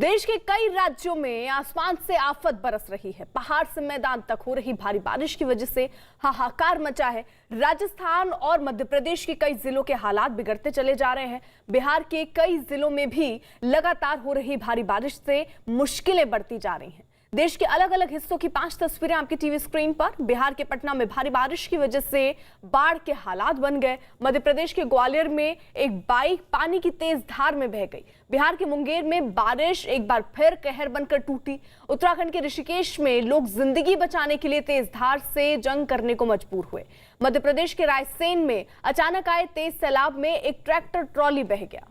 देश के कई राज्यों में आसमान से आफत बरस रही है। पहाड़ से मैदान तक हो रही भारी बारिश की वजह से हाहाकार मचा है। राजस्थान और मध्य प्रदेश के कई जिलों के हालात बिगड़ते चले जा रहे हैं। बिहार के कई जिलों में भी लगातार हो रही भारी बारिश से मुश्किलें बढ़ती जा रही हैं। देश के अलग अलग हिस्सों की 5 तस्वीरें आपकी टीवी स्क्रीन पर। बिहार के पटना में भारी बारिश की वजह से बाढ़ के हालात बन गए। मध्य प्रदेश के ग्वालियर में एक बाइक पानी की तेज धार में बह गई। बिहार के मुंगेर में बारिश एक बार फिर कहर बनकर टूटी। उत्तराखंड के ऋषिकेश में लोग जिंदगी बचाने के लिए तेज धार से जंग करने को मजबूर हुए। मध्य प्रदेश के रायसेन में अचानक आए तेज सैलाब में एक ट्रैक्टर ट्रॉली बह गया।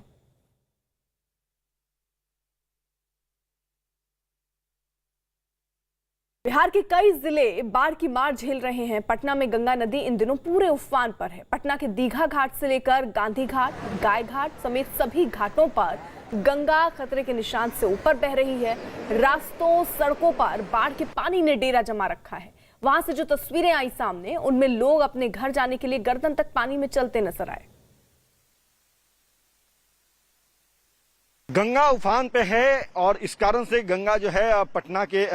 बिहार के कई जिले बाढ़ की मार झेल रहे हैं। पटना में गंगा नदी इन दिनों पूरे उफान पर है। पटना के दीघा घाट से लेकर गांधी घाट, गाय घाट समेत सभी घाटों पर गंगा खतरे के निशान से ऊपर बह रही है। रास्तों, सड़कों पर बाढ़ के पानी ने डेरा जमा रखा है। वहां से जो तस्वीरें आई सामने, उनमें लोग अपने घर जाने के लिए गर्दन तक पानी में चलते नजर आए। गंगा उफान पे है और इस कारण से गंगा जो है पटना के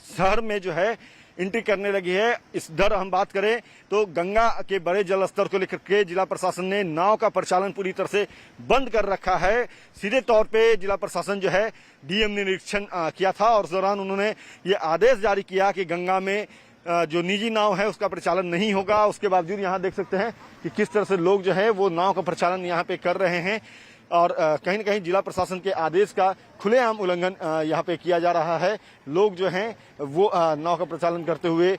शहर में जो है एंट्री करने लगी है। इस दर हम बात करें तो गंगा के बड़े जल स्तर को लेकर के जिला प्रशासन ने नाव का परिचालन पूरी तरह से बंद कर रखा है। सीधे तौर पे जिला प्रशासन जो है डीएम ने निरीक्षण किया था और उस दौरान उन्होंने ये आदेश जारी किया कि गंगा में जो निजी नाव है उसका परिचालन नहीं होगा। उसके बावजूद यहाँ देख सकते हैं कि किस तरह से लोग जो है वो नाव का परिचालन यहाँ पे कर रहे हैं और कहीं न कहीं जिला प्रशासन के आदेश का खुलेआम उल्लंघन यहाँ पे किया जा रहा है। लोग जो हैं वो नाव का प्रचालन करते हुए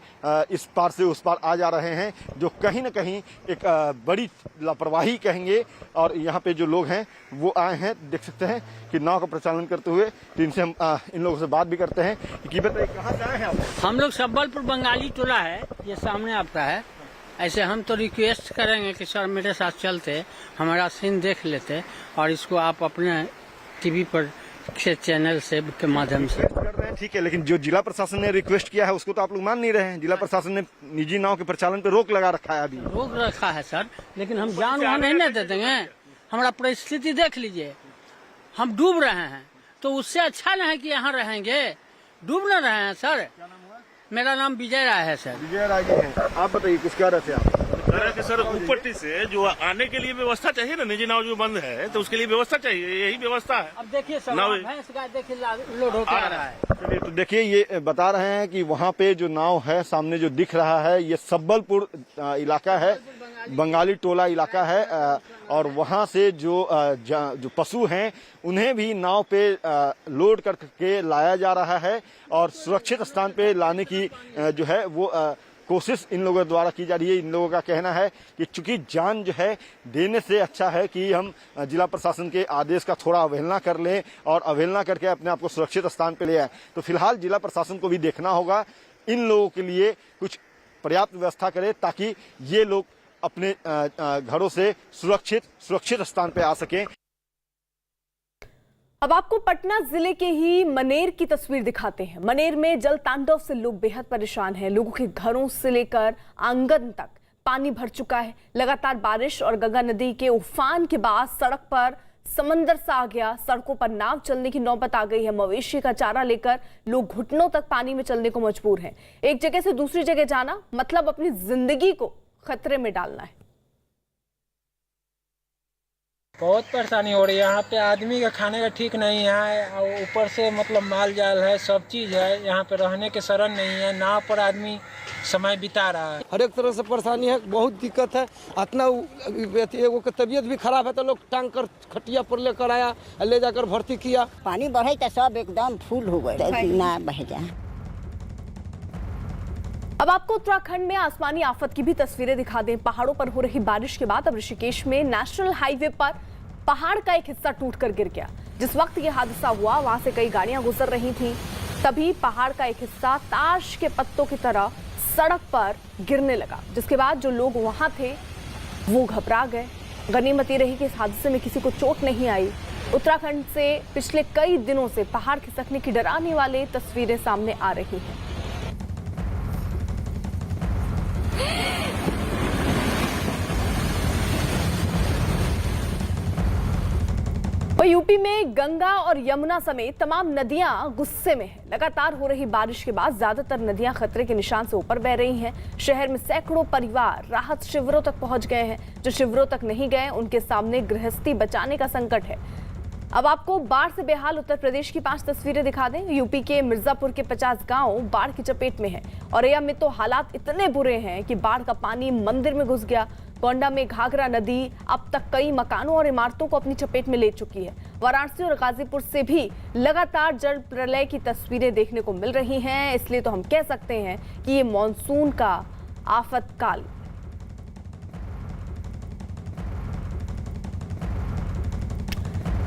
इस पार से उस पार आ जा रहे हैं, जो कहीं न कहीं एक बड़ी लापरवाही कहेंगे। और यहाँ पे जो लोग हैं वो आए हैं, देख सकते हैं कि नाव का प्रचालन करते हुए। तो इनसे हम इन लोगों से बात भी करते हैं कि बताइए कहाँ से आए हैं आप? हम लोग सबलपुर बंगाली टोला है, ये सामने आपका है। ऐसे हम तो रिक्वेस्ट करेंगे कि सर मेरे साथ चलते, हमारा सीन देख लेते और इसको आप अपने टीवी पर के चैनल से के माध्यम से कर रहे हैं। ठीक है, लेकिन जो जिला प्रशासन ने रिक्वेस्ट किया है उसको तो आप लोग मान नहीं रहे हैं। जिला प्रशासन ने निजी नाव के प्रचालन पे रोक लगा रखा है। अभी रोक रखा है सर, लेकिन हम जान वहाँ नहीं दे देंगे। हमारा परिस्थिति देख लीजिए, हम डूब रहे हैं, तो उससे अच्छा नहीं कि यहाँ रहेंगे। डूब न रहे हैं सर। मेरा नाम विजय राय है सर। विजय राय जी हैं। आप बताइए कुछ कह रहे थे आप? कि सर ऊपर से जो आने के लिए व्यवस्था चाहिए ना, निजी नाव जो बंद है तो उसके लिए व्यवस्था चाहिए, यही व्यवस्था है। अब देखिए सर, भैंस गाय देखिए लोड होकर आ रहा है। चलिए, तो देखिए ये बता रहे हैं कि वहाँ पे जो नाव है सामने जो दिख रहा है, ये सबलपुर इलाका है, बंगाली टोला इलाका है। और वहाँ से जो पशु हैं उन्हें भी नाव पे लोड करके लाया जा रहा है और सुरक्षित स्थान पे लाने की जो है वो कोशिश इन लोगों द्वारा की जा रही है। इन लोगों का कहना है कि चूंकि जान जो है देने से अच्छा है कि हम जिला प्रशासन के आदेश का थोड़ा अवहेलना कर लें और अवहेलना करके अपने आप को सुरक्षित स्थान पे ले आए। तो फिलहाल जिला प्रशासन को भी देखना होगा, इन लोगों के लिए कुछ पर्याप्त व्यवस्था करे ताकि ये लोग अपने घरों से सुरक्षित स्थान पे आ सकें। अब आपको पटना जिले के ही मनेर की तस्वीर दिखाते हैं। मनेर में जल तांडव से लोग बेहद परेशान हैं। लोगों के घरों से लेकर आंगन तक पानी भर चुका है। लगातार बारिश और गंगा नदी के उफान के बाद सड़क पर समंदर सा आ गया। सड़कों पर नाव चलने की नौबत आ गई है। मवेशी का चारा लेकर लोग घुटनों तक पानी में चलने को मजबूर हैं। एक जगह से दूसरी जगह जाना मतलब अपनी जिंदगी को खतरे में डालना है। बहुत परेशानी हो रही है। यहाँ पे आदमी का खाने का ठीक नहीं है, ऊपर से मतलब माल जाल है, सब चीज़ है। यहाँ पे रहने के शरण नहीं है। नाव पर आदमी समय बिता रहा है। हर एक तरह से परेशानी है, बहुत दिक्कत है। इतना एगो का तबीयत भी खराब है तो लोग टांग कर खटिया पर लेकर आया, ले जाकर भर्ती किया। पानी बढ़े तो सब एकदम फुल हो गए, ना बह जाए। अब आपको उत्तराखंड में आसमानी आफत की भी तस्वीरें दिखा दें। पहाड़ों पर हो रही बारिश के बाद अब ऋषिकेश में नेशनल हाईवे पर पहाड़ का एक हिस्सा टूटकर गिर गया। जिस वक्त यह हादसा हुआ वहां से कई गाड़ियां गुजर रही थीं, तभी पहाड़ का एक हिस्सा ताश के पत्तों की तरह सड़क पर गिरने लगा, जिसके बाद जो लोग वहां थे वो घबरा गए। गनीमत ये रही कि इस हादसे में किसी को चोट नहीं आई। उत्तराखंड से पिछले कई दिनों से पहाड़ खिसकने की डराने वाली तस्वीरें सामने आ रही हैं। और यूपी यूपी में गंगा और यमुना समेत तमाम नदियां गुस्से में हैं। लगातार हो रही बारिश के बाद ज्यादातर नदियां खतरे के निशान से ऊपर बह रही हैं। शहर में सैकड़ों परिवार राहत शिविरों तक पहुंच गए हैं। जो शिविरों तक नहीं गए उनके सामने गृहस्थी बचाने का संकट है। अब आपको बाढ़ से बेहाल उत्तर प्रदेश की 5 तस्वीरें दिखा दें। यूपी के मिर्जापुर के 50 गांव बाढ़ की चपेट में हैं। औरैया में तो हालात इतने बुरे हैं कि बाढ़ का पानी मंदिर में घुस गया। गोंडा में घाघरा नदी अब तक कई मकानों और इमारतों को अपनी चपेट में ले चुकी है। वाराणसी और गाजीपुर से भी लगातार जल प्रलय की तस्वीरें देखने को मिल रही हैं। इसलिए तो हम कह सकते हैं कि ये मॉनसून का आफतकाल।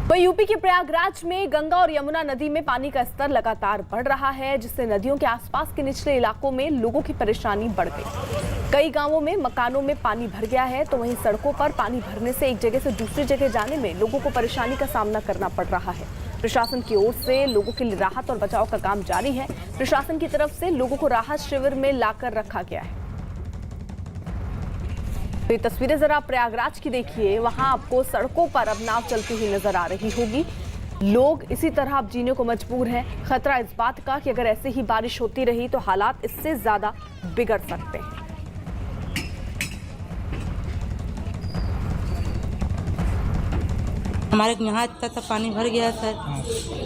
वहीं यूपी के प्रयागराज में गंगा और यमुना नदी में पानी का स्तर लगातार बढ़ रहा है, जिससे नदियों के आसपास के निचले इलाकों में लोगों की परेशानी बढ़ गई। कई गांवों में मकानों में पानी भर गया है, तो वहीं सड़कों पर पानी भरने से एक जगह से दूसरी जगह जाने में लोगों को परेशानी का सामना करना पड़ रहा है। प्रशासन की ओर से लोगों के लिए राहत और बचाव का काम जारी है। प्रशासन की तरफ से लोगों को राहत शिविर में लाकर रखा गया है। तो ये तस्वीरें जरा प्रयागराज की देखिए। वहां आपको सड़कों पर अब नाव चलती हुई नजर आ रही होगी। लोग इसी तरह अब जीने को मजबूर हैं। खतरा इस बात का कि अगर ऐसे ही बारिश होती रही तो हालात इससे ज्यादा बिगड़ सकते हैं। हमारे यहाँ तक पानी भर गया सर।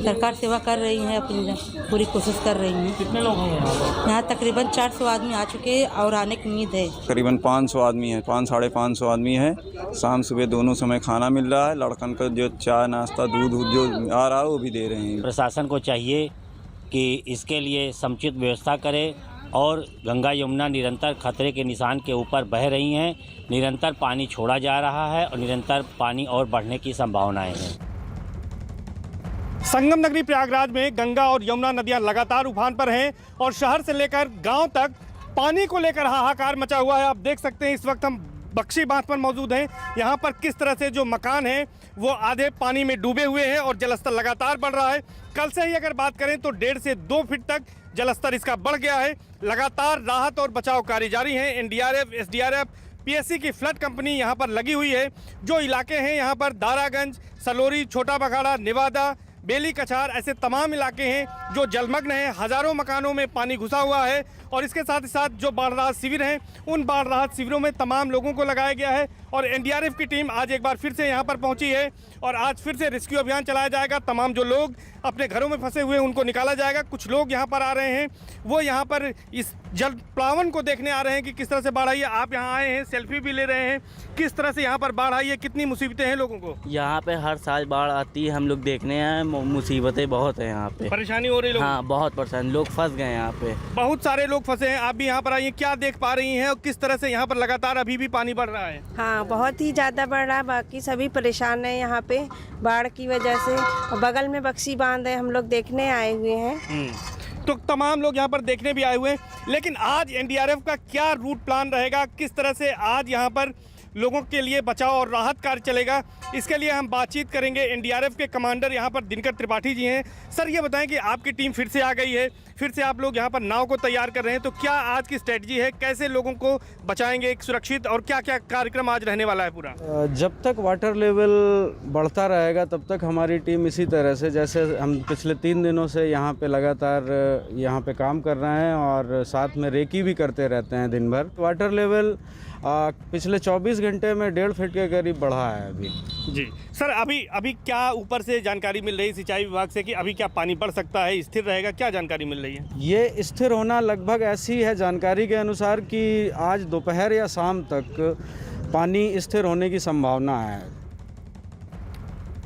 सरकार सेवा कर रही है, अपनी पूरी कोशिश कर रही है। कितने लोग हैं यहाँ तकरीबन 400 आदमी आ चुके हैं और आने की उम्मीद है। करीबन 500 आदमी है, 500-550 आदमी है। शाम सुबह दोनों समय खाना मिल रहा है। लड़कन का जो चाय नाश्ता दूध जो आ रहा है वो भी दे रहे हैं। प्रशासन को चाहिए कि इसके लिए समुचित व्यवस्था करे और गंगा यमुना निरंतर खतरे के निशान के ऊपर बह रही हैं। निरंतर पानी छोड़ा जा रहा है और निरंतर पानी और बढ़ने की संभावनाएं हैं। संगम नगरी प्रयागराज में गंगा और यमुना नदियां लगातार उफान पर हैं और शहर से लेकर गांव तक पानी को लेकर हाहाकार मचा हुआ है। आप देख सकते हैं इस वक्त हम बख्शी बांध पर मौजूद हैं। यहाँ पर किस तरह से जो मकान हैं वो आधे पानी में डूबे हुए हैं और जलस्तर लगातार बढ़ रहा है। कल से ही अगर बात करें तो 1.5 से 2 फीट तक जलस्तर इसका बढ़ गया है। लगातार राहत और बचाव कार्य जारी है। एनडीआरएफ, एसडीआरएफ, पीएससी की फ्लड कंपनी यहाँ पर लगी हुई है। जो इलाके हैं यहाँ पर दारागंज, सलोरी, छोटा बखाड़ा, निवादा, बेली कछार ऐसे तमाम इलाके हैं जो जलमग्न हैं। हजारों मकानों में पानी घुसा हुआ है और इसके साथ ही साथ जो बाढ़ राहत शिविर हैं उन बाढ़ राहत शिविरों में तमाम लोगों को लगाया गया है। और एनडीआरएफ की टीम आज एक बार फिर से यहाँ पर पहुँची है और आज फिर से रेस्क्यू अभियान चलाया जाएगा। तमाम जो लोग अपने घरों में फंसे हुए हैं उनको निकाला जाएगा। कुछ लोग यहाँ पर आ रहे हैं, वो यहाँ पर इस जल प्लावन को देखने आ रहे हैं कि किस तरह से बाढ़ आई है। आप यहाँ आए हैं, सेल्फी भी ले रहे हैं। किस तरह से यहाँ पर बाढ़ आई है, कितनी मुसीबतें हैं लोगों को? यहाँ पे हर साल बाढ़ आती है, हम लोग देखने आए। मुसीबतें बहुत है यहाँ पे, परेशानी हो रही है। हाँ, बहुत परेशान, लोग फंस गए यहाँ पे। बहुत सारे लोग फंसे हैं। आप भी यहाँ पर आइए, क्या देख पा रही हैं और किस तरह से यहाँ पर लगातार अभी भी पानी बढ़ रहा है? हाँ, बहुत ही ज़्यादा बढ़ रहा है। बाकी सभी परेशान हैं यहाँ पे बाढ़ की वजह से। और बगल में बख्शी बांध है, हम लोग देखने आए हुए हैं। तो तमाम लोग यहाँ पर देखने भी आए हुए हैं। लेकिन आज एनडीआरएफ का क्या रूट प्लान रहेगा, किस तरह से आज यहाँ पर लोगों के लिए बचाव और राहत कार्य चलेगा, इसके लिए हम बातचीत करेंगे। एनडीआरएफ के कमांडर यहाँ पर दिनकर त्रिपाठी जी हैं। सर, ये बताएं कि आपकी टीम फिर से आ गई है, फिर से आप लोग यहाँ पर नाव को तैयार कर रहे हैं, तो क्या आज की स्ट्रेटजी है, कैसे लोगों को बचाएंगे एक सुरक्षित, और क्या क्या कार्यक्रम आज रहने वाला है पूरा? जब तक वाटर लेवल बढ़ता रहेगा तब तक हमारी टीम इसी तरह से, जैसे हम पिछले 3 दिनों से यहाँ पे लगातार यहाँ पे काम कर रहे हैं और साथ में रेकी भी करते रहते हैं दिन भर। वाटर लेवल पिछले 24 घंटे में 1.5 फीट के करीब बढ़ा है अभी। जी सर, अभी क्या ऊपर से जानकारी मिल रही है सिंचाई विभाग से कि अभी क्या पानी बढ़ सकता है, स्थिर रहेगा, क्या जानकारी मिल रही है? ये स्थिर होना लगभग ऐसी है जानकारी के अनुसार कि आज दोपहर या शाम तक पानी स्थिर होने की संभावना है।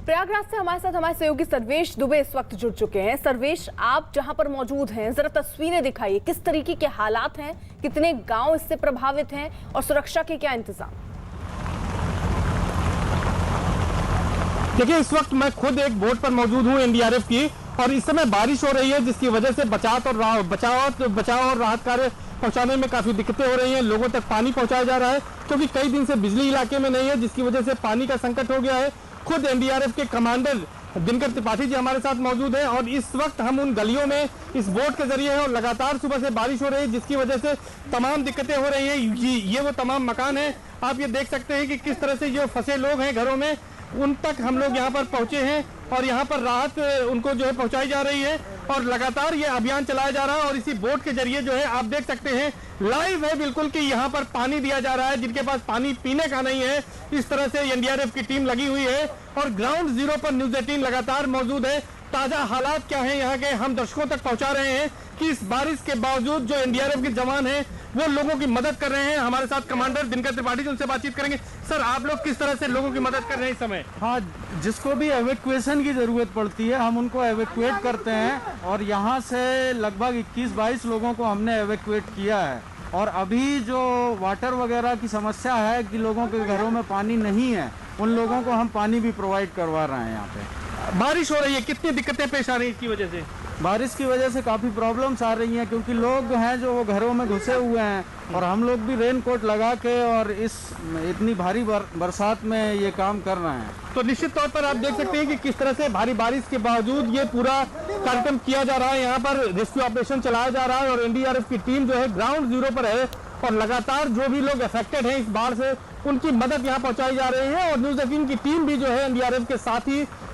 प्रयागराज से हमारे साथ हमारे सहयोगी सर्वेश दुबे इस वक्त जुड़ चुके हैं। सर्वेश, आप जहां पर मौजूद हैं, जरा तस्वीरें दिखाइए, किस तरीके के हालात हैं, कितने गांव इससे प्रभावित हैं और सुरक्षा के क्या इंतजाम? देखिए, इस वक्त मैं खुद एक बोट पर मौजूद हूँ एनडीआरएफ की, और इस समय बारिश हो रही है जिसकी वजह से बचाव और राहत कार्य पहुंचाने में काफी दिक्कतें हो रही हैं। लोगों तक पानी पहुंचाया जा रहा है क्योंकि कई दिन से बिजली इलाके में नहीं है, जिसकी वजह से पानी का संकट हो गया है। खुद एनडीआरएफ के कमांडर दिनकर त्रिपाठी जी हमारे साथ मौजूद हैं और इस वक्त हम उन गलियों में इस बोट के जरिए हैं और लगातार सुबह से बारिश हो रही है जिसकी वजह से तमाम दिक्कतें हो रही हैं। ये वो तमाम मकान हैं, आप ये देख सकते हैं कि किस तरह से जो फंसे लोग हैं घरों में, उन तक हम लोग यहाँ पर पहुंचे हैं और यहाँ पर राहत उनको जो है पहुंचाई जा रही है और लगातार ये अभियान चलाया जा रहा है। और इसी बोट के जरिए जो है आप देख सकते हैं, लाइव है बिल्कुल कि यहाँ पर पानी दिया जा रहा है। जिनके पास पानी पीने का नहीं है, इस तरह से एनडीआरएफ की टीम लगी हुई है और ग्राउंड जीरो पर न्यूज़ 18 लगातार मौजूद है। ताजा हालात क्या है यहाँ के हम दर्शकों तक पहुंचा रहे हैं कि इस बारिश के बावजूद जो एनडीआरएफ के जवान हैं वो लोगों की मदद कर रहे हैं। हमारे साथ कमांडर दिनकर त्रिपाठी, उनसे बातचीत करेंगे। सर, आप लोग किस तरह से लोगों की मदद कर रहे हैं इस समय? हाँ, जिसको भी एवेक्यूएशन की ज़रूरत पड़ती है हम उनको एवेक्यूएट करते हैं और यहाँ से लगभग 21-22 लोगों को हमने एवेक्यूएट किया है। और अभी जो वाटर वगैरह की समस्या है कि लोगों के घरों में पानी नहीं है, उन लोगों को हम पानी भी प्रोवाइड करवा रहे हैं। यहाँ पे बारिश हो रही है, कितनी दिक्कतें पेश आ रही है इसकी वजह से? बारिश की वजह से काफ़ी प्रॉब्लम्स आ रही हैं क्योंकि लोग हैं जो वो घरों में घुसे हुए हैं और हम लोग भी रेन कोट लगा के और इस इतनी भारी बरसात में ये काम कर रहे हैं। तो निश्चित तौर पर आप देख सकते हैं कि किस तरह से भारी बारिश के बावजूद ये पूरा कार्यक्रम किया जा रहा है। यहाँ पर रेस्क्यू ऑपरेशन चलाया जा रहा है और एनडीआरएफ की टीम जो है ग्राउंड जीरो पर है और लगातार जो भी लोग अफेक्टेड हैं इस बाढ़ से उनकी मदद यहाँ पहुँचाई जा रही है। और न्यूज़ 18 की टीम भी जो है एनडीआरएफ के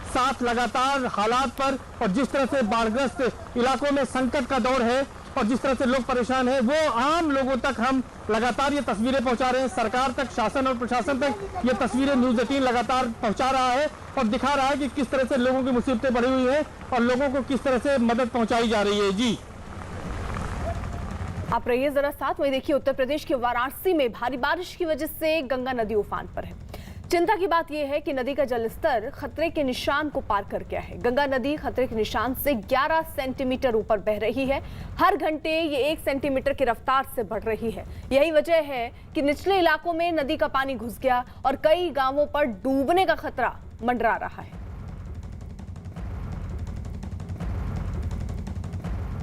साथ लगातार हालात पर और जिस तरह से बाढ़ग्रस्त इलाकों में संकट का दौर है और जिस तरह से लोग परेशान हैं, वो आम लोगों तक हम लगातार ये तस्वीरें पहुंचा रहे हैं। सरकार तक, शासन और प्रशासन तक ये तस्वीरें न्यूज़ 18 लगातार पहुंचा रहा है और दिखा रहा है कि किस तरह से लोगों की मुसीबतें बढ़ी हुई है और लोगों को किस तरह से मदद पहुंचाई जा रही है। जी, आप रहिए जरा साथ। वही देखिए, उत्तर प्रदेश के वाराणसी में भारी बारिश की वजह से गंगा नदी उफान पर है। चिंता की बात यह है कि नदी का जलस्तर खतरे के निशान को पार कर गया है। गंगा नदी खतरे के निशान से 11 सेंटीमीटर ऊपर बह रही है। हर घंटे ये 1 सेंटीमीटर की रफ्तार से बढ़ रही है। यही वजह है कि निचले इलाकों में नदी का पानी घुस गया और कई गांवों पर डूबने का खतरा मंडरा रहा है।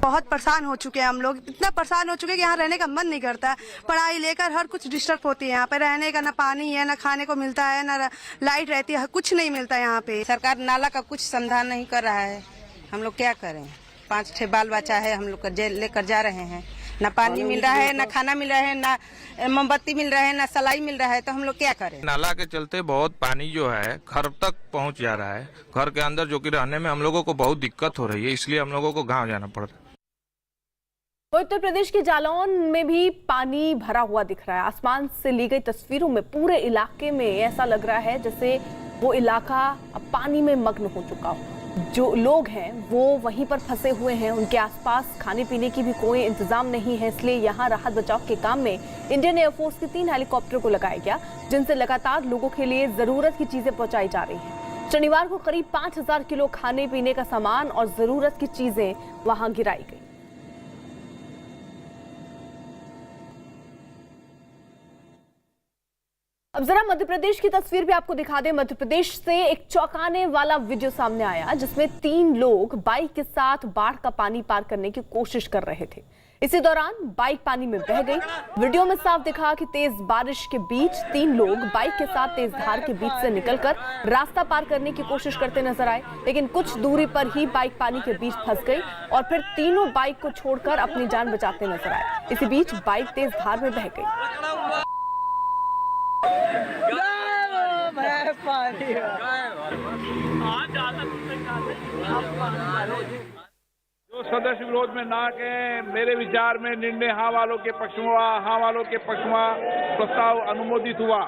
बहुत परेशान हो चुके हैं हम लोग, इतना परेशान हो चुके हैं कि यहाँ रहने का मन नहीं करता है। पढ़ाई लेकर हर कुछ डिस्टर्ब होती है यहाँ पे, रहने का ना पानी है, ना खाने को मिलता है, ना लाइट रहती है, कुछ नहीं मिलता यहाँ पे। सरकार नाला का कुछ समाधान नहीं कर रहा है, हम लोग क्या करें? 5-6 बाल बच्चा है, हम लोग लेकर जा रहे हैं, ना पानी मिल रहा है, ना खाना मिल रहा है, ना मोमबत्ती मिल रहा है, ना सलाई मिल रहा है, तो हम लोग क्या करें? नाला के चलते बहुत पानी जो है घर तक पहुँच जा रहा है। घर के अंदर जो कि रहने में हम लोगों को बहुत दिक्कत हो रही है, इसलिए हम लोगों को गाँव जाना पड़ रहा है। उत्तर प्रदेश के जालौन में भी पानी भरा हुआ दिख रहा है। आसमान से ली गई तस्वीरों में पूरे इलाके में ऐसा लग रहा है जैसे वो इलाका अब पानी में मग्न हो चुका हो। जो लोग हैं वो वहीं पर फंसे हुए हैं, उनके आसपास खाने पीने की भी कोई इंतजाम नहीं है। इसलिए यहाँ राहत बचाव के काम में इंडियन एयरफोर्स के 3 हेलीकॉप्टर को लगाया गया, जिनसे लगातार लोगों के लिए जरूरत की चीजें पहुंचाई जा रही हैं। शनिवार को करीब 5000 किलो खाने पीने का सामान और जरूरत की चीजें वहां गिराई गई। अब जरा मध्य प्रदेश की तस्वीर भी आपको दिखा दें। मध्य प्रदेश से एक चौंकाने वाला वीडियो सामने आया जिसमें 3 लोग बाइक के साथ बाढ़ का पानी पार करने की कोशिश कर रहे थे। इसी दौरान बाइक पानी में बह गई। वीडियो में साफ दिखा कि तेज बारिश के बीच 3 लोग बाइक के साथ तेज धार के बीच से निकलकर रास्ता पार करने की कोशिश करते नजर आए, लेकिन कुछ दूरी पर ही बाइक पानी के बीच फंस गई और फिर तीनों बाइक को छोड़कर अपनी जान बचाते नजर आए। इसी बीच बाइक तेज धार में बह गई। जो सदस्य विरोध में ना के मेरे विचार में निर्णय हाँ वालों के पक्ष में हुआ। हाँ वालों के पक्ष में प्रस्ताव अनुमोदित हुआ।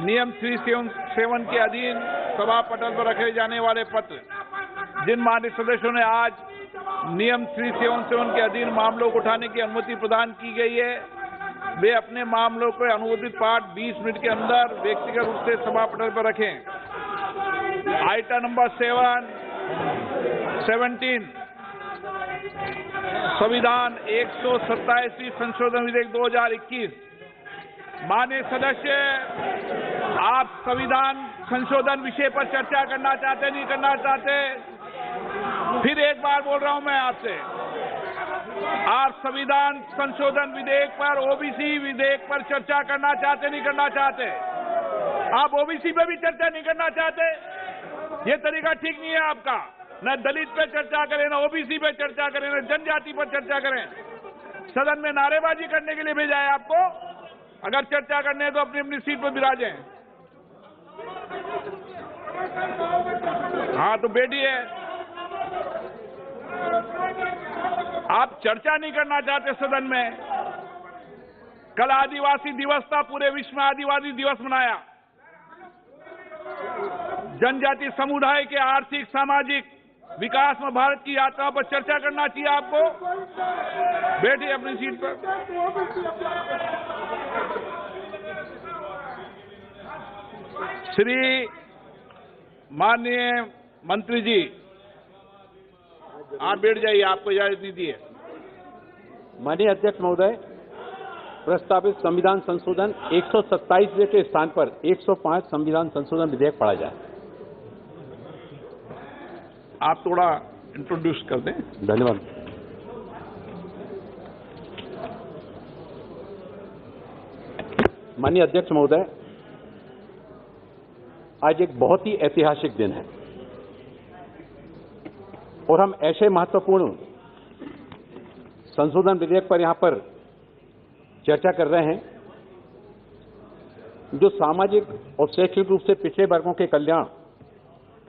नियम 377 के अधीन सभा पटल पर रखे जाने वाले पत्र जिन माननीय सदस्यों ने आज नियम 377 के अधीन मामलों को उठाने की अनुमति प्रदान की गई है, वे अपने मामलों को अनुमोदित पाठ 20 मिनट के अंदर व्यक्तिगत रूप से सभा पटल पर रखें। आइटम नंबर 17 संविधान 127 संशोधन विधेयक 2021। माननीय सदस्य, आप संविधान संशोधन विषय पर चर्चा करना चाहते नहीं करना चाहते? फिर एक बार बोल रहा हूं मैं आपसे, आप संविधान संशोधन विधेयक पर, ओबीसी विधेयक पर चर्चा करना चाहते नहीं करना चाहते? आप ओबीसी पे भी चर्चा नहीं करना चाहते? ये तरीका ठीक नहीं है आपका। न दलित पे चर्चा करें, न ओबीसी पे चर्चा करें, न जनजाति पर चर्चा करें। सदन में नारेबाजी करने के लिए भेजा है आपको। अगर चर्चा करने है तो अपनी अपनी सीट पर विराजें। हाँ तो बैठिए। आप चर्चा नहीं करना चाहते सदन में। कल आदिवासी दिवस था, पूरे विश्व में आदिवासी दिवस मनाया। जनजाति समुदाय के आर्थिक सामाजिक विकास में भारत की यात्रा पर चर्चा करना चाहिए आपको। बैठिए अपनी सीट पर। श्री माननीय मंत्री जी, आप बैठ जाइए, आपको इजाजत दीजिए। माननीय अध्यक्ष महोदय, प्रस्तावित संविधान संशोधन 127 के स्थान पर 105 संविधान संशोधन विधेयक पढ़ा जाए। आप थोड़ा इंट्रोड्यूस कर दें। धन्यवाद। माननीय अध्यक्ष महोदय, आज एक बहुत ही ऐतिहासिक दिन है और हम ऐसे महत्वपूर्ण संशोधन विधेयक पर यहां पर चर्चा कर रहे हैं जो सामाजिक और शैक्षिक रूप से पिछड़े वर्गों के कल्याण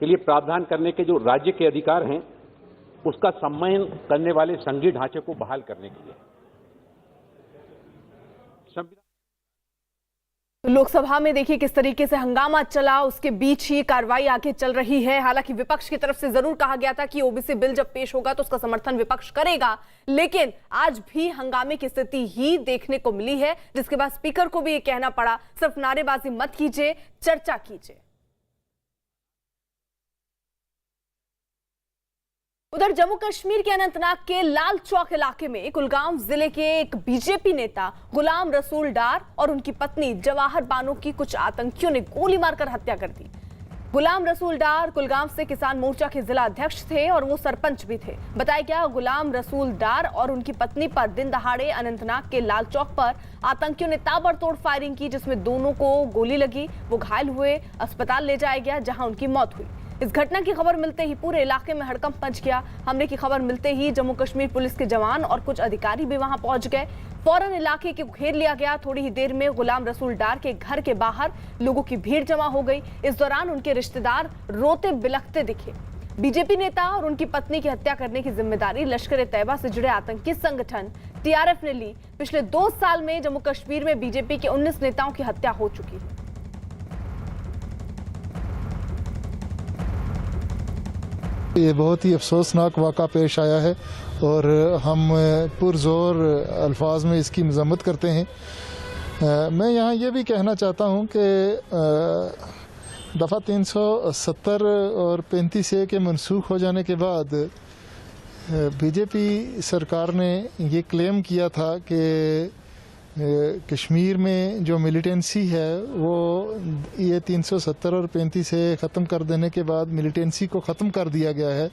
के लिए प्रावधान करने के जो राज्य के अधिकार हैं उसका सम्मान करने वाले संघीय ढांचे को बहाल करने के लिए। लोकसभा में देखिए किस तरीके से हंगामा चला, उसके बीच ही कार्रवाई आगे चल रही है। हालांकि विपक्ष की तरफ से जरूर कहा गया था कि ओबीसी बिल जब पेश होगा तो उसका समर्थन विपक्ष करेगा, लेकिन आज भी हंगामे की स्थिति ही देखने को मिली है, जिसके बाद स्पीकर को भी ये कहना पड़ा सिर्फ नारेबाजी मत कीजिए, चर्चा कीजिए। उधर जम्मू कश्मीर के अनंतनाग के लाल चौक इलाके में कुलगाम जिले के एक बीजेपी नेता गुलाम रसूल डार और उनकी पत्नी जवाहर बानो की कुछ आतंकियों ने गोली मारकर हत्या कर दी। गुलाम रसूल डार कुलगाम से किसान मोर्चा के जिला अध्यक्ष थे और वो सरपंच भी थे। बताया गया गुलाम रसूल डार और उनकी पत्नी पर दिन दहाड़े अनंतनाग के लाल चौक पर आतंकियों ने ताबड़तोड़ फायरिंग की, जिसमें दोनों को गोली लगी। वो घायल हुए, अस्पताल ले जाया गया जहां उनकी मौत हुई। इस घटना की खबर मिलते ही पूरे इलाके में हड़कंप मच गया। हमले की खबर मिलते ही जम्मू कश्मीर पुलिस के जवान और कुछ अधिकारी भी वहां पहुंच गए। फौरन इलाके को घेर लिया गया। थोड़ी ही देर में गुलाम रसूल डार के घर के बाहर लोगों की भीड़ जमा हो गई। इस दौरान उनके रिश्तेदार रोते बिलखते दिखे। बीजेपी नेता और उनकी पत्नी की हत्या करने की जिम्मेदारी लश्कर-ए-तैयबा से जुड़े आतंकी संगठन टीआरएफ ने ली। पिछले 2 साल में जम्मू कश्मीर में बीजेपी के 19 नेताओं की हत्या हो चुकी है। ये बहुत ही अफसोसनाक वाक़ा पेश आया है और हम पुरजोर अल्फाज में इसकी मजम्मत करते हैं। मैं यहाँ ये भी कहना चाहता हूँ कि दफ़ा 370 और 35A के मनसूख हो जाने के बाद बीजेपी सरकार ने ये क्लेम किया था कि कश्मीर में जो मिलिटेंसी है वो ये 370 और 35A ख़त्म कर देने के बाद मिलिटेंसी को ख़त्म कर दिया गया है,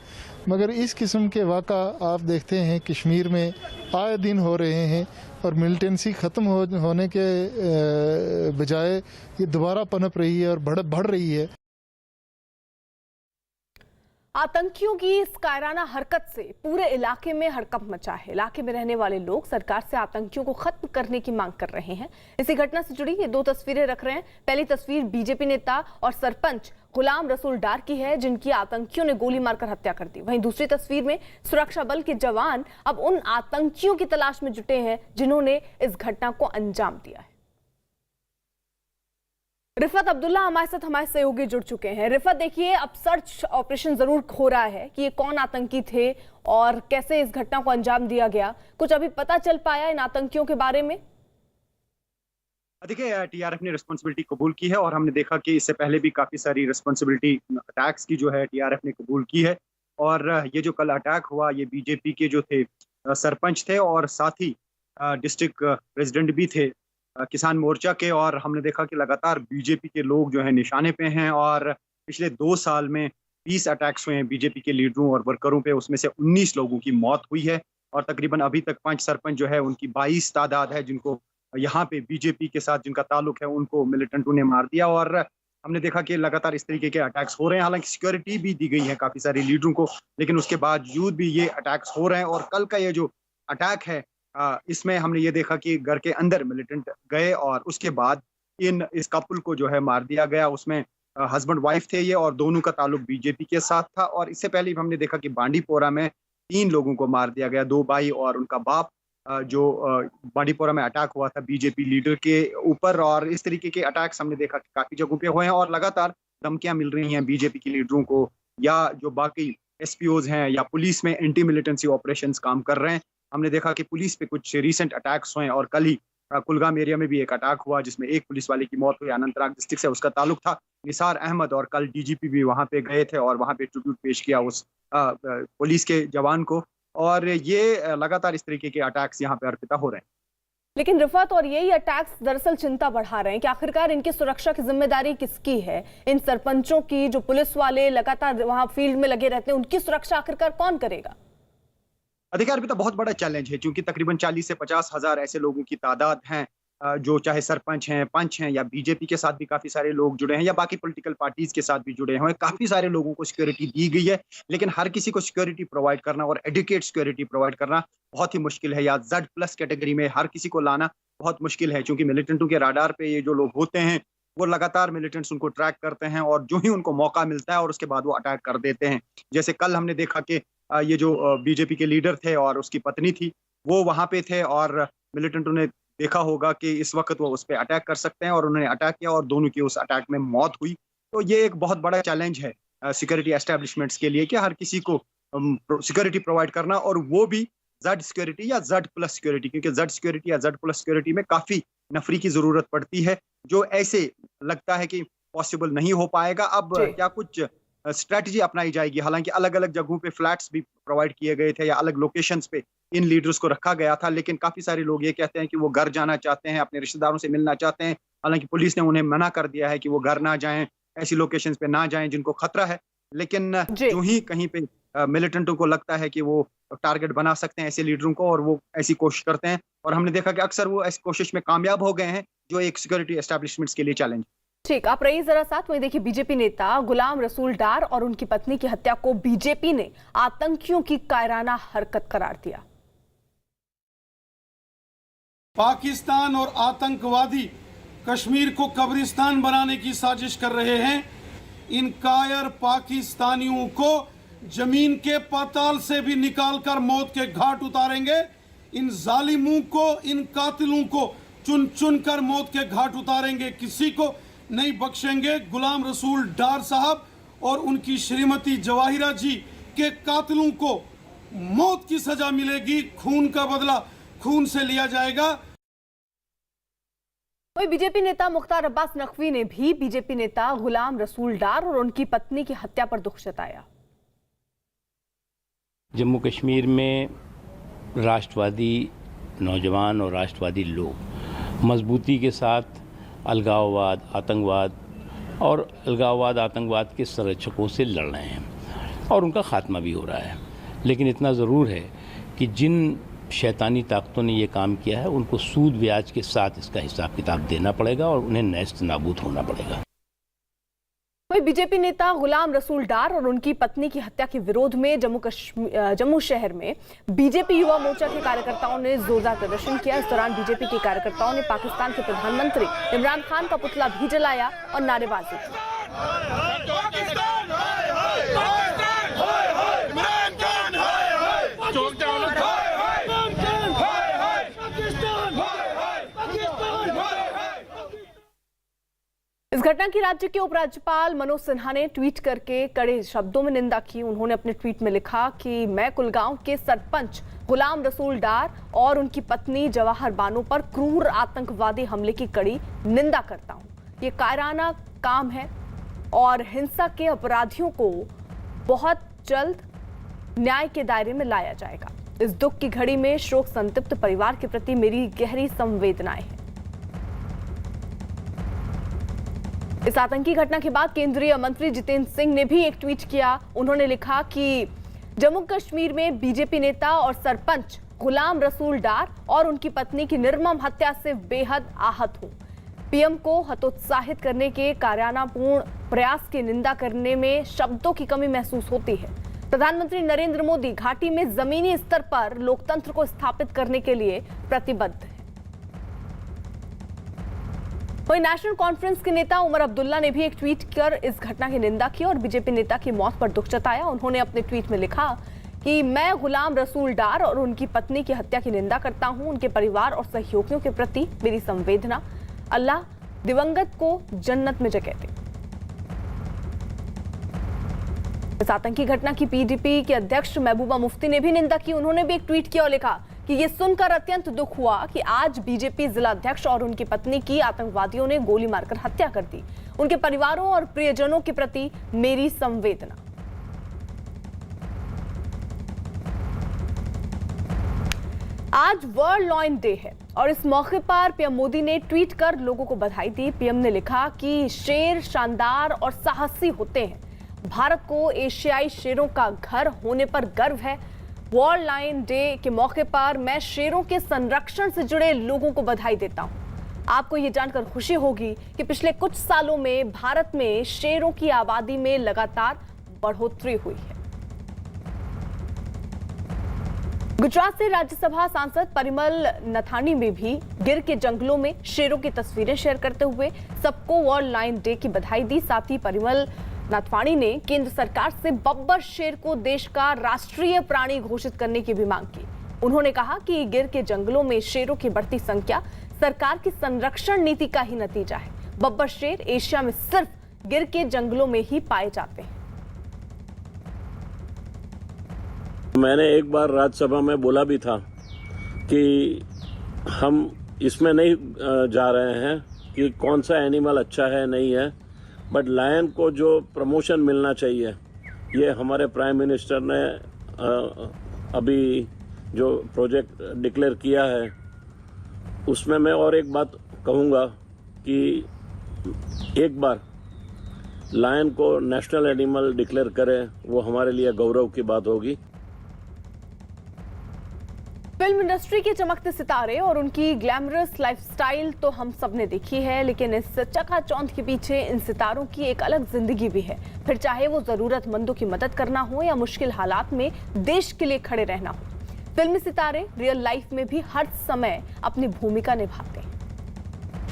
मगर इस किस्म के वाक़ा आप देखते हैं कश्मीर में आए दिन हो रहे हैं और मिलिटेंसी ख़त्म होने के बजाय ये दोबारा पनप रही है और बढ़ रही है। आतंकियों की इस कायराना हरकत से पूरे इलाके में हड़कंप मचा है। इलाके में रहने वाले लोग सरकार से आतंकियों को खत्म करने की मांग कर रहे हैं। इसी घटना से जुड़ी ये 2 तस्वीरें रख रहे हैं। पहली तस्वीर बीजेपी नेता और सरपंच गुलाम रसूल डार की है, जिनकी आतंकियों ने गोली मारकर हत्या कर दी। वहीं दूसरी तस्वीर में सुरक्षा बल के जवान अब उन आतंकियों की तलाश में जुटे हैं जिन्होंने इस घटना को अंजाम दिया है। रिफत अब्दुल्ला हमारे साथ हमारे सहयोगी जुड़ चुके हैं। रिफत, देखिए अब सर्च ऑपरेशन जरूर हो रहा है कि ये कौन आतंकी थे और कैसे इस घटना को अंजाम दिया गया, कुछ अभी पता चल पाया इन आतंकियों के बारे में? देखिए, टीआरएफ ने रिस्पांसिबिलिटी कबूल की है और हमने देखा कि इससे पहले भी काफ़ी सारी रिस्पांसिबिलिटी अटैक्स की जो है टीआरएफ ने कबूल की है। और ये जो कल अटैक हुआ ये बीजेपी के जो थे सरपंच थे और साथ ही डिस्ट्रिक्ट प्रेसिडेंट भी थे किसान मोर्चा के, और हमने देखा कि लगातार बीजेपी के लोग जो है निशाने पे हैं और पिछले 2 साल में 20 अटैक्स हुए हैं बीजेपी के लीडरों और वर्करों पे, उसमें से 19 लोगों की मौत हुई है और तकरीबन अभी तक 5 सरपंच जो है उनकी 22 तादाद है जिनको यहाँ पे बीजेपी के साथ जिनका ताल्लुक है उनको मिलिटेंटों ने मार दिया। और हमने देखा कि लगातार इस तरीके के अटैक्स हो रहे हैं। हालांकि सिक्योरिटी भी दी गई है काफ़ी सारे लीडरों को, लेकिन उसके बावजूद भी ये अटैक्स हो रहे हैं। और कल का ये जो अटैक है इसमें हमने ये देखा कि घर के अंदर मिलिटेंट गए और उसके बाद इस कपल को जो है मार दिया गया। उसमें हस्बैंड वाइफ थे ये, और दोनों का ताल्लुक बीजेपी के साथ था। और इससे पहले भी हमने देखा कि बांडीपोरा में 3 लोगों को मार दिया गया, 2 भाई और उनका बाप, जो बांडीपोरा में अटैक हुआ था बीजेपी लीडर के ऊपर। और इस तरीके के अटैक्स हमने देखा कि काफी जगहों पे हुए हैं और लगातार धमकियां मिल रही हैं बीजेपी के लीडरों को, या जो बाकी एसपीओज हैं या पुलिस में एंटी मिलिटेंसी ऑपरेशंस काम कर रहे हैं। हमने देखा कि पुलिस पे कुछ रिसेंट अटैक्स हुए और कल ही कुलगाम एरिया में भी एक अटैक हुआ जिसमें एक पुलिस वाले की मौत हुई। अनंतनाग डिस्ट्रिक्ट से उसका ताल्लुक था, निसार अहमद, और कल डीजीपी भी वहां पे गए थे और वहां पे ट्रिब्यूट पेश किया उस पुलिस के जवान को। और ये लगातार इस तरीके के अटैक्स यहाँ पे अर्पिता हो रहे हैं। लेकिन रिफत, और यही अटैक्स दरअसल चिंता बढ़ा रहे हैं कि आखिरकार इनकी सुरक्षा की जिम्मेदारी किसकी है? इन सरपंचों की, जो पुलिस वाले लगातार वहां फील्ड में लगे रहते हैं, उनकी सुरक्षा आखिरकार कौन करेगा? अधिकार भी तो बहुत बड़ा चैलेंज है, क्योंकि तकरीबन 40 से 50 हज़ार ऐसे लोगों की तादाद हैं जो चाहे सरपंच हैं, पंच हैं, या बीजेपी के साथ भी काफ़ी सारे लोग जुड़े हैं, या बाकी पॉलिटिकल पार्टीज के साथ भी जुड़े हैं। काफ़ी सारे लोगों को सिक्योरिटी दी गई है, लेकिन हर किसी को सिक्योरिटी प्रोवाइड करना और एडुकेट सिक्योरिटी प्रोवाइड करना बहुत ही मुश्किल है, या Z+ कैटेगरी में हर किसी को लाना बहुत मुश्किल है, क्योंकि मिलिटेंटों के राडार पे ये जो लोग होते हैं वो लगातार मिलिटेंट्स उनको ट्रैक करते हैं और जो ही उनको मौका मिलता है और उसके बाद वो अटैक कर देते हैं। जैसे कल हमने देखा कि ये जो बीजेपी के लीडर थे और उसकी पत्नी थी, वो वहां पे थे और मिलिटेंटों ने देखा होगा कि इस वक्त वो उस पर अटैक कर सकते हैं और उन्होंने अटैक किया और दोनों की उस अटैक में मौत हुई। तो ये एक बहुत बड़ा चैलेंज है सिक्योरिटी एस्टेब्लिशमेंट्स के लिए कि हर किसी को सिक्योरिटी प्रोवाइड करना, और वो भी Z सिक्योरिटी या Z+ सिक्योरिटी, क्योंकि Z सिक्योरिटी या Z+ सिक्योरिटी में काफ़ी नफरी की ज़रूरत पड़ती है, जो ऐसे लगता है कि पॉसिबल नहीं हो पाएगा। अब क्या कुछ स्ट्रैटेजी अपनाई जाएगी? हालांकि अलग अलग जगहों पे फ्लैट्स भी प्रोवाइड किए गए थे या अलग लोकेशंस पे इन लीडर्स को रखा गया था, लेकिन काफ़ी सारे लोग ये कहते हैं कि वो घर जाना चाहते हैं, अपने रिश्तेदारों से मिलना चाहते हैं। हालांकि पुलिस ने उन्हें मना कर दिया है कि वो घर ना जाएं, ऐसी लोकेशंस पे ना जाएं जिनको खतरा है। लेकिन जो ही कहीं पे मिलिटेंटों को लगता है कि वो टारगेट बना सकते हैं ऐसे लीडरों को, और वो ऐसी कोशिश करते हैं, और हमने देखा कि अक्सर वो ऐसी कोशिश में कामयाब हो गए हैं, जो एक सिक्योरिटी एस्टेब्लिशमेंट्स के लिए चैलेंज। ठीक, आप रहिए जरा साथ में। देखिए, बीजेपी नेता गुलाम रसूल डार और उनकी पत्नी की हत्या को बीजेपी ने आतंकियों की कायराना हरकत करार दिया। पाकिस्तान और आतंकवादी कश्मीर को कब्रिस्तान बनाने की साजिश कर रहे हैं। इन कायर पाकिस्तानियों को जमीन के पाताल से भी निकालकर मौत के घाट उतारेंगे। इन जालिमों को, इन कातिलों को चुन चुन कर मौत के घाट उतारेंगे, किसी को नहीं बख्शेंगे। गुलाम रसूल डार साहब और उनकी श्रीमती जवाहिरा जी के कातिलों को मौत की सजा मिलेगी। खून का बदला खून से लिया जाएगा। वही बीजेपी नेता मुख्तार अब्बास नकवी ने भी बीजेपी नेता गुलाम रसूल डार और उनकी पत्नी की हत्या पर दुख जताया। जम्मू कश्मीर में राष्ट्रवादी नौजवान और राष्ट्रवादी लोग मजबूती के साथ अलगाववाद, आतंकवाद के संरक्षकों से लड़ रहे हैं और उनका खात्मा भी हो रहा है। लेकिन इतना ज़रूर है कि जिन शैतानी ताकतों ने ये काम किया है उनको सूद ब्याज के साथ इसका हिसाब किताब देना पड़ेगा और उन्हें नेस्त नाबूद होना पड़ेगा। वही बीजेपी नेता गुलाम रसूल डार और उनकी पत्नी की हत्या के विरोध में जम्मू शहर में बीजेपी युवा मोर्चा के कार्यकर्ताओं ने जोरदार प्रदर्शन किया। इस दौरान बीजेपी के कार्यकर्ताओं ने पाकिस्तान के प्रधानमंत्री इमरान खान का पुतला भी जलाया और नारेबाजी की। इस घटना की राज्य के उपराज्यपाल मनोज सिन्हा ने ट्वीट करके कड़े शब्दों में निंदा की। उन्होंने अपने ट्वीट में लिखा कि मैं कुलगांव के सरपंच गुलाम रसूल डार और उनकी पत्नी जवाहर बानो पर क्रूर आतंकवादी हमले की कड़ी निंदा करता हूं। ये कायराना काम है और हिंसा के अपराधियों को बहुत जल्द न्याय के दायरे में लाया जाएगा। इस दुख की घड़ी में शोक संतप्त परिवार के प्रति मेरी गहरी संवेदनाएं हैं। इस आतंकी घटना के बाद केंद्रीय मंत्री जितेंद्र सिंह ने भी एक ट्वीट किया। उन्होंने लिखा कि जम्मू कश्मीर में बीजेपी नेता और सरपंच गुलाम रसूल डार और उनकी पत्नी की निर्मम हत्या से बेहद आहत हूं। पीएम को हतोत्साहित करने के कायरानापूर्ण प्रयास की निंदा करने में शब्दों की कमी महसूस होती है। प्रधानमंत्री नरेंद्र मोदी घाटी में जमीनी स्तर पर लोकतंत्र को स्थापित करने के लिए प्रतिबद्ध है। वहीं नेशनल कॉन्फ्रेंस के नेता उमर अब्दुल्ला ने भी एक ट्वीट कर इस घटना की निंदा की और बीजेपी नेता की मौत पर दुख जताया। उन्होंने अपने ट्वीट में लिखा कि मैं गुलाम रसूल डार और उनकी पत्नी की हत्या की निंदा करता हूं। उनके परिवार और सहयोगियों के प्रति मेरी संवेदना। अल्लाह दिवंगत को जन्नत में जगह दे। इस आतंकी घटना की पीडीपी के अध्यक्ष महबूबा मुफ्ती ने भी निंदा की। उन्होंने भी एक ट्वीट किया और लिखा कि ये सुनकर अत्यंत दुख हुआ कि आज बीजेपी जिला अध्यक्ष और उनकी पत्नी की आतंकवादियों ने गोली मारकर हत्या कर दी। उनके परिवारों और प्रियजनों के प्रति मेरी संवेदना। आज वर्ल्ड लॉयन डे है और इस मौके पर पीएम मोदी ने ट्वीट कर लोगों को बधाई दी। पीएम ने लिखा कि शेर शानदार और साहसी होते हैं। भारत को एशियाई शेरों का घर होने पर गर्व है। वर्ल्ड लायन डे के मौके पर मैं शेरों के संरक्षण से जुड़े लोगों को बधाई देता हूं। आपको ये जानकर खुशी होगी कि पिछले कुछ सालों में भारत में शेरों की आबादी में लगातार बढ़ोतरी हुई है। गुजरात से राज्यसभा सांसद परिमल नथानी में भी गिर के जंगलों में शेरों की तस्वीरें शेयर करते हुए सबको वर्ल्ड लायन डे की बधाई दी। साथ ही परिमल नाथवाणी ने केंद्र सरकार से बब्बर शेर को देश का राष्ट्रीय प्राणी घोषित करने की भी मांग की। उन्होंने कहा कि गिर के जंगलों में शेरों की बढ़ती संख्या सरकार की संरक्षण नीति का ही नतीजा है। बब्बर शेर एशिया में सिर्फ गिर के जंगलों में ही पाए जाते हैं। मैंने एक बार राज्यसभा में बोला भी था कि हम इसमें नहीं जा रहे हैं कि कौन सा एनिमल अच्छा है नहीं है, बट लायन को जो प्रमोशन मिलना चाहिए, ये हमारे प्राइम मिनिस्टर ने अभी जो प्रोजेक्ट डिक्लेयर किया है उसमें मैं और एक बात कहूँगा कि एक बार लायन को नेशनल एनिमल डिक्लेयर करें, वो हमारे लिए गौरव की बात होगी। फिल्म इंडस्ट्री के चमकते सितारे और उनकी ग्लैमरस लाइफस्टाइल तो हम सब ने देखी है, लेकिन इस चकाचौंध के पीछे इन सितारों की एक अलग जिंदगी भी है। फिर चाहे वो जरूरतमंदों की मदद करना हो या मुश्किल हालात में देश के लिए खड़े रहना हो, फिल्मी सितारे रियल लाइफ में भी हर समय अपनी भूमिका निभाते हैं।